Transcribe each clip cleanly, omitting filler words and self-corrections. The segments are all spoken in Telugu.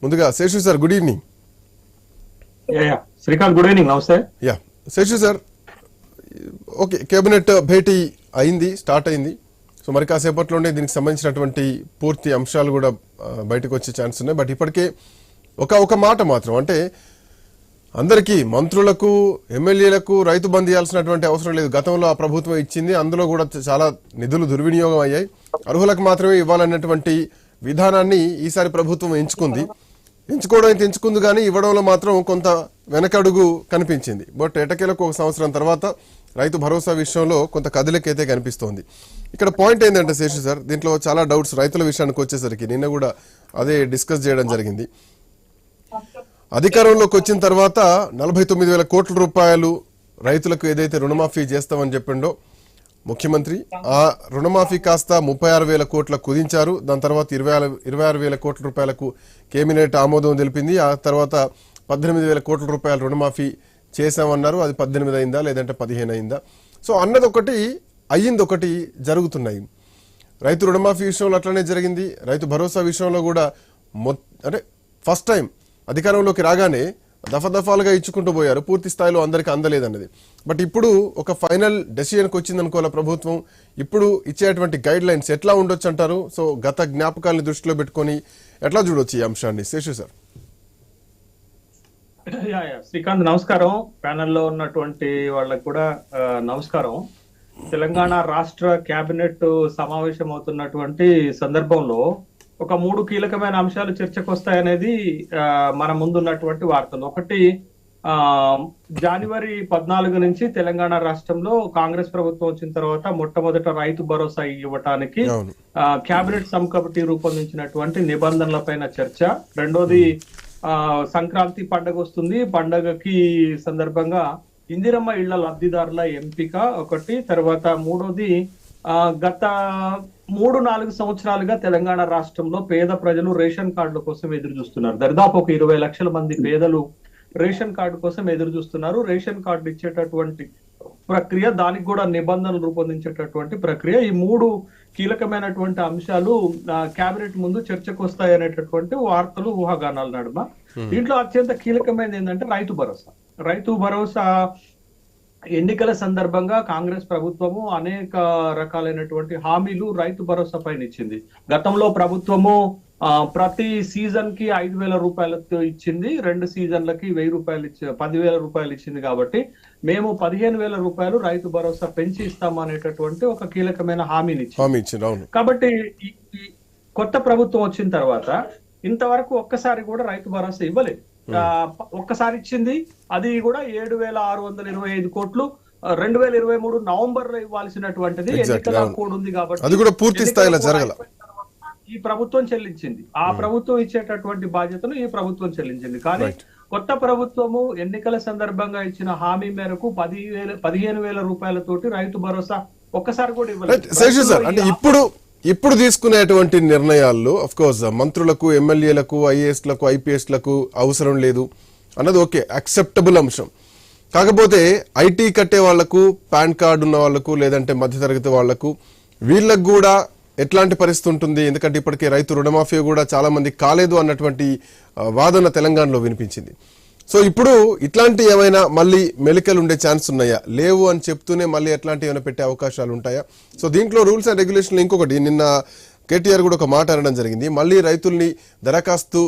ముందుగా Seshu sir good evening. Srikanth good evening. నమస్తే. శేషు సార్, ఓకే, కేబినెట్ భేటీ అయింది, స్టార్ట్ అయింది. సో మరి కాసేపట్లోనే దీనికి సంబంధించినటువంటి పూర్తి అంశాలు కూడా బయటకు వచ్చే ఛాన్స్ ఉన్నాయి. బట్ ఇప్పటికే ఒక మాట మాత్రం, అంటే అందరికీ మంత్రులకు ఎమ్మెల్యేలకు రైతు బంద్ ఇవ్వాల్సినటువంటి అవసరం లేదు. గతంలో ఆ ప్రభుత్వం ఇచ్చింది, అందులో కూడా చాలా నిధులు దుర్వినియోగం అయ్యాయి. అర్హులకు మాత్రమే ఇవ్వాలన్నటువంటి విధానాన్ని ఈసారి ప్రభుత్వం ఎంచుకోవడం అయితే ఎంచుకుంది, కానీ ఇవ్వడంలో మాత్రం కొంత వెనకడుగు కనిపించింది. బట్ ఎటకేలకు ఒక సంవత్సరం తర్వాత రైతు భరోసా విషయంలో కొంత కదలికైతే కనిపిస్తోంది. ఇక్కడ పాయింట్ ఏంటంటే శేషు సార్, దీంట్లో చాలా డౌట్స్ రైతుల విషయానికి వచ్చేసరికి నిన్న కూడా అదే డిస్కస్ చేయడం జరిగింది. అధికారంలోకి వచ్చిన తర్వాత 49,000 కోట్ల రూపాయలు రైతులకు ఏదైతే రుణమాఫీ చేస్తామని చెప్పిండో ముఖ్యమంత్రి, ఆ రుణమాఫీ కాస్త 36,000 కోట్ల కుదించారు. దాని తర్వాత 26,000 కోట్ల రూపాయలకు కేబినెట్ ఆమోదం తెలిపింది. ఆ తర్వాత 18,000 కోట్ల రూపాయల రుణమాఫీ చేశామన్నారు. అది 18 అయిందా లేదంటే 15 అయిందా? సో అన్నది ఒకటి, అయ్యింది ఒకటి, జరుగుతున్నాయి. రైతు రుణమాఫీ విషయంలో అట్లనే జరిగింది. రైతు భరోసా విషయంలో కూడా అంటే ఫస్ట్ టైం అధికారంలోకి రాగానే దఫాలుగా ఇచ్చుకుంటూ పోయారు, పూర్తి స్థాయిలో అందరికీ అందలేదన్నది. బట్ ఇప్పుడు ఒక ఫైనల్ డెసిషన్కి వచ్చింది అనుకోవాలి ప్రభుత్వం. ఇప్పుడు ఇచ్చేటువంటి గైడ్ లైన్స్ ఎట్లా ఉండొచ్చు అంటారు? సో గత జ్ఞాపకాలను దృష్టిలో పెట్టుకొని ఎట్లా చూడొచ్చు ఈ అంశాన్ని శేషు సార్? శ్రీకాంత్ నమస్కారం. ప్యానెల్లో ఉన్నటువంటి వాళ్ళకి కూడా నమస్కారం. తెలంగాణ రాష్ట్ర కేబినెట్ సమావేశం అవుతున్నటువంటి సందర్భంలో ఒక 3 కీలకమైన అంశాలు చర్చకు వస్తాయనేది మన ముందున్నటువంటి వార్తలు. ఒకటి, జనవరి 14 నుంచి తెలంగాణ రాష్ట్రంలో కాంగ్రెస్ ప్రభుత్వం వచ్చిన తర్వాత మొట్టమొదట రైతు భరోసా ఇవ్వటానికి కేబినెట్ సబ్ కమిటీ రూపొందించినటువంటి నిబంధనలపైన చర్చ. రెండోది, సంక్రాంతి పండుగ వస్తుంది, పండగకి సందర్భంగా ఇందిరమ్మ ఇళ్ల లబ్ధిదారుల ఎంపిక ఒకటి. తర్వాత మూడోది, గత 3-4 సంవత్సరాలుగా తెలంగాణ రాష్ట్రంలో పేద ప్రజలు రేషన్ కార్డుల కోసం ఎదురు చూస్తున్నారు. దరిదాపు ఒక 20 లక్షల మంది పేదలు రేషన్ కార్డు కోసం ఎదురు చూస్తున్నారు. రేషన్ కార్డు ఇచ్చేటటువంటి ప్రక్రియ, దానికి కూడా నిబంధనలు రూపొందించేటటువంటి ప్రక్రియ, ఈ 3 కీలకమైనటువంటి అంశాలు కేబినెట్ ముందు చర్చకు వస్తాయనేటటువంటి వార్తలు, ఊహాగానాలు నడుమ. దీంట్లో అత్యంత కీలకమైనది ఏంటంటే రైతు భరోసా ఎన్నికల సందర్భంగా కాంగ్రెస్ ప్రభుత్వము అనేక రకాలైనటువంటి హామీలు రైతు భరోసా పైన ఇచ్చింది. గతంలో ప్రభుత్వము ప్రతి సీజన్ కి 5,000 రూపాయలతో ఇచ్చింది, 2 సీజన్లకి 1,000 రూపాయలు 10,000 రూపాయలు ఇచ్చింది. కాబట్టి మేము 15,000 రూపాయలు రైతు భరోసా పెంచి ఇస్తామనేటటువంటి ఒక కీలకమైన హామీని ఇచ్చింది. కాబట్టి కొత్త ప్రభుత్వం వచ్చిన తర్వాత ఇంతవరకు ఒక్కసారి కూడా రైతు భరోసా ఇవ్వలేదు. ఒక్కసారి ఇచ్చింది, అది కూడా 7,625 కోట్లు 2023 నవంబర్ లో ఇవ్వాల్సినటువంటిది ఎన్నికల కోడ్ ఉంది కాబట్టి అది కూడా పూర్తి స్థాయిలో జరగల. ఈ ప్రభుత్వం చెల్లించింది. ఆ ప్రభుత్వం ఇచ్చేటటువంటి బాధ్యతను ఈ ప్రభుత్వం చెల్లించింది. కానీ కొత్త ప్రభుత్వము ఎన్నికల సందర్భంగా ఇచ్చిన హామీ మేరకు 15,000 రూపాయలతోటి రైతు భరోసా ఒక్కసారి కూడా ఇవ్వలేదు. ఇప్పుడు తీసుకునేటువంటి నిర్ణయాల్లో అఫ్ కోర్స్ మంత్రులకు, ఎమ్మెల్యేలకు, ఐఏఎస్లకు, ఐపీఎస్లకు అవసరం లేదు అన్నది ఓకే, అక్సెప్టబుల్ అంశం. కాకపోతే ఐటీ కట్టే వాళ్లకు, పాన్ కార్డు ఉన్న వాళ్లకు, లేదంటే మధ్యతరగతి వాళ్లకు, వీళ్ళకు కూడా ఎట్లాంటి పరిస్థితి ఉంటుంది? ఎందుకంటే ఇప్పటికే రైతు రుణమాఫీ కూడా చాలా మంది కాలేదు అన్నటువంటి వాదన తెలంగాణలో వినిపించింది. సో ఇప్పుడు ఇట్లాంటి ఏమైనా మళ్ళీ మెలికలు ఉండే ఛాన్స్ ఉన్నాయా? లేవు అని చెప్తూనే మళ్ళీ ఎట్లాంటి ఏమైనా పెట్టే అవకాశాలు ఉంటాయా? సో దీంట్లో రూల్స్ అండ్ రెగ్యులేషన్లు ఇంకొకటి, నిన్న కేటీఆర్ కూడా ఒక మాట అనడం జరిగింది. మళ్ళీ రైతుల్ని దరఖాస్తు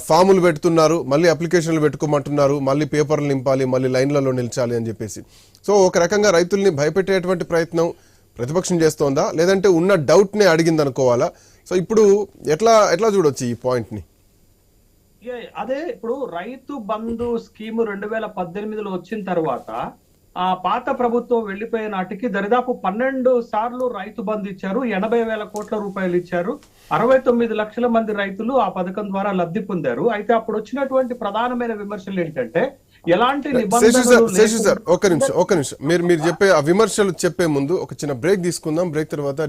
ఫాములు పెడుతున్నారు, మళ్ళీ అప్లికేషన్లు పెట్టుకోమంటున్నారు, మళ్ళీ పేపర్లు నింపాలి, మళ్ళీ లైన్లలో నిలిచాలి అని చెప్పేసి. సో ఒక రకంగా రైతుల్ని భయపెట్టేటువంటి ప్రయత్నం ప్రతిపక్షం చేస్తోందా, లేదంటే ఉన్న డౌట్ నే అడిగింది అనుకోవాలా? సో ఇప్పుడు ఎట్లా చూడొచ్చు ఈ పాయింట్ ని? అదే, ఇప్పుడు రైతు బంధు స్కీము 2018లో వచ్చిన తర్వాత ఆ పాత ప్రభుత్వం వెళ్లిపోయే నాటికి దరిదాపు 12 సార్లు రైతు బంధు ఇచ్చారు, 80,000 కోట్ల రూపాయలు ఇచ్చారు, 69 లక్షల మంది రైతులు ఆ పథకం ద్వారా లబ్ధి పొందారు. అయితే అప్పుడు వచ్చినటువంటి ప్రధానమైన విమర్శలు ఏంటంటే ఎలాంటి నిబంధనలు. ఒక నిమిషం మీరు చెప్పే ఆ విమర్శలు చెప్పే ముందు ఒక చిన్న బ్రేక్ తీసుకుందాం. బ్రేక్ తర్వాత